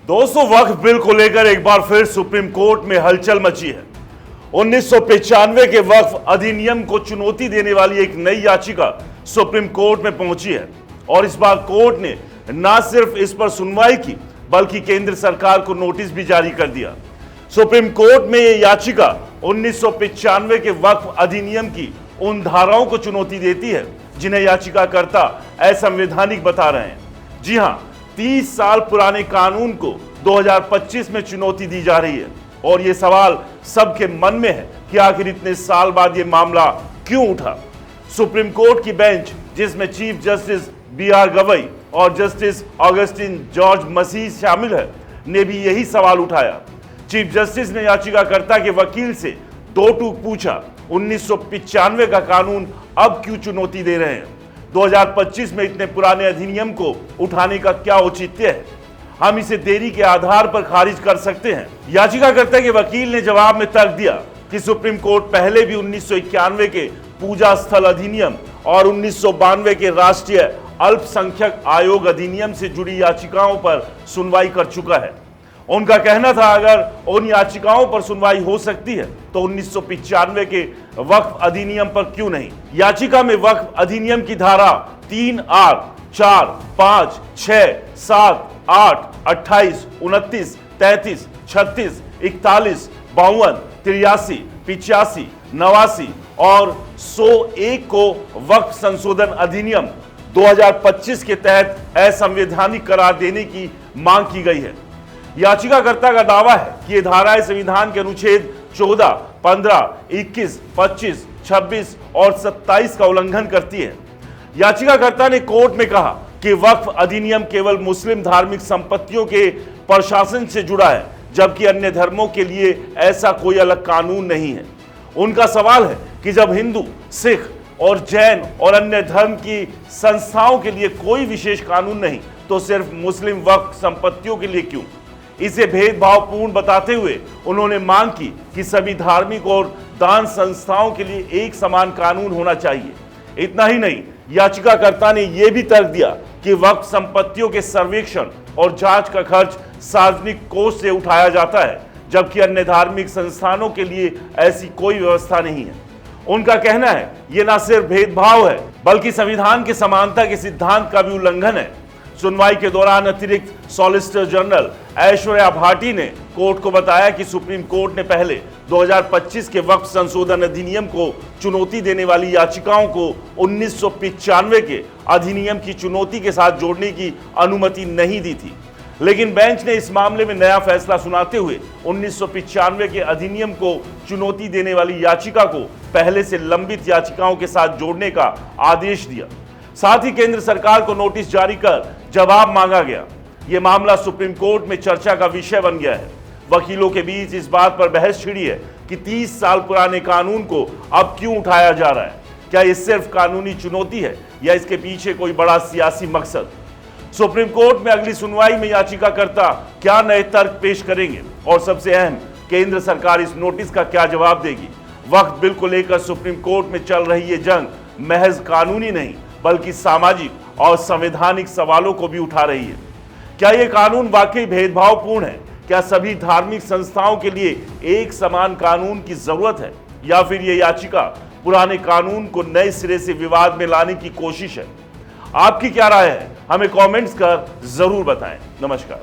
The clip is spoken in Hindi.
दोस्तों, वक्फ बिल को लेकर एक बार फिर सुप्रीम कोर्ट में हलचल मची है। 1995 के वक्फ अधिनियम को चुनौती देने वाली एक नई याचिका सुप्रीम कोर्ट में पहुंची है और इस बार कोर्ट ने न सिर्फ इस पर सुनवाई की बल्कि केंद्र सरकार को नोटिस भी जारी कर दिया। सुप्रीम कोर्ट में यह याचिका 1995 के वक्फ अधिनियम की उन धाराओं को चुनौती देती है जिन्हें याचिकाकर्ता असंवैधानिक बता रहे हैं। जी हां, 30 साल पुराने कानून को 2025 में चुनौती दी जा रही है और यह सवाल सबके मन में है कि आखिर इतने साल बाद यह मामला क्यों उठा। सुप्रीम कोर्ट की बेंच, जिसमें चीफ जस्टिस BR गवई और जस्टिस ऑगस्टिन जॉर्ज मसीह शामिल है, ने भी यही सवाल उठाया। चीफ जस्टिस ने याचिकाकर्ता के वकील से दो टूक पूछा, 1995 का कानून अब क्यों चुनौती दे रहे हैं? 2025 में इतने पुराने अधिनियम को उठाने का क्या औचित्य है? हम इसे देरी के आधार पर खारिज कर सकते हैं। याचिकाकर्ता के वकील ने जवाब में तर्क दिया कि सुप्रीम कोर्ट पहले भी 1991 के पूजा स्थल अधिनियम और 1992 के राष्ट्रीय अल्पसंख्यक आयोग अधिनियम से जुड़ी याचिकाओं पर सुनवाई कर चुका है। उनका कहना था, अगर उन याचिकाओं पर सुनवाई हो सकती है तो 1995 के वक्फ अधिनियम पर क्यों नहीं? याचिका में वक्फ अधिनियम की धारा 3R, 4, 5, 6, 7, 8, 28, 29, 33, 36, 41, 52, 83, 85, 89 और 101 को वक्फ संशोधन अधिनियम 2025 के तहत असंवैधानिक करार देने की मांग की गई है। याचिकाकर्ता का दावा है कि ये धाराएं संविधान के अनुच्छेद 14, 15, 21, 25, 26 और 27 का उल्लंघन करती है। याचिकाकर्ता ने कोर्ट में कहा कि वक्फ अधिनियम केवल मुस्लिम धार्मिक संपत्तियों के प्रशासन से जुड़ा है, जबकि अन्य धर्मों के लिए ऐसा कोई अलग कानून नहीं है। उनका सवाल है कि जब हिंदू, सिख और जैन और अन्य धर्म की संस्थाओं के लिए कोई विशेष कानून नहीं, तो सिर्फ मुस्लिम वक्फ संपत्तियों के लिए क्यों? इसे भेदभावपूर्ण बताते हुए उन्होंने मांग की कि सभी धार्मिक और दान संस्थाओं के लिए एक समान कानून होना चाहिए। इतना ही नहीं, याचिकाकर्ता ने यह भी तर्क दिया कि वक्फ संपत्तियों के सर्वेक्षण और जांच का खर्च सार्वजनिक कोष से उठाया जाता है, जबकि अन्य धार्मिक संस्थानों के लिए ऐसी कोई व्यवस्था नहीं है। उनका कहना है, यह न सिर्फ भेदभाव है बल्कि संविधान के समानता के सिद्धांत का भी उल्लंघन है। सुनवाई के दौरान अतिरिक्त सॉलिसिटर जनरल ऐश्वर्या भाटी ने कोर्ट को बताया कि सुप्रीम कोर्ट ने पहले 2025 के वक्फ संशोधन अधिनियम को चुनौती देने वाली याचिकाओं को 1995 के अधिनियम की चुनौती के साथ जोड़ने की अनुमति नहीं दी थी, लेकिन बेंच ने इस मामले में नया फैसला सुनाते हुए 1995 के अधिनियम को चुनौती देने वाली याचिका को पहले से लंबित याचिकाओं के साथ जोड़ने का आदेश दिया। साथ ही केंद्र सरकार को नोटिस जारी कर जवाब मांगा गया। यह मामला सुप्रीम कोर्ट में चर्चा का विषय बन गया है। वकीलों के बीच इस बात पर बहस छिड़ी है कि 30 साल पुराने कानून को अब क्यों उठाया जा रहा है। क्या यह सिर्फ कानूनी चुनौती है या इसके पीछे कोई बड़ा सियासी मकसद? सुप्रीम कोर्ट में अगली सुनवाई में याचिकाकर्ता क्या नए तर्क पेश करेंगे और सबसे अहम, केंद्र सरकार इस नोटिस का क्या जवाब देगी? वक्फ बिल को लेकर सुप्रीम कोर्ट में चल रही ये जंग महज कानूनी नहीं बल्कि सामाजिक और संवैधानिक सवालों को भी उठा रही है। क्या यह कानून वाकई भेदभावपूर्ण है? क्या सभी धार्मिक संस्थाओं के लिए एक समान कानून की जरूरत है, या फिर यह याचिका पुराने कानून को नए सिरे से विवाद में लाने की कोशिश है? आपकी क्या राय है? हमें कमेंट्स कर जरूर बताएं। नमस्कार।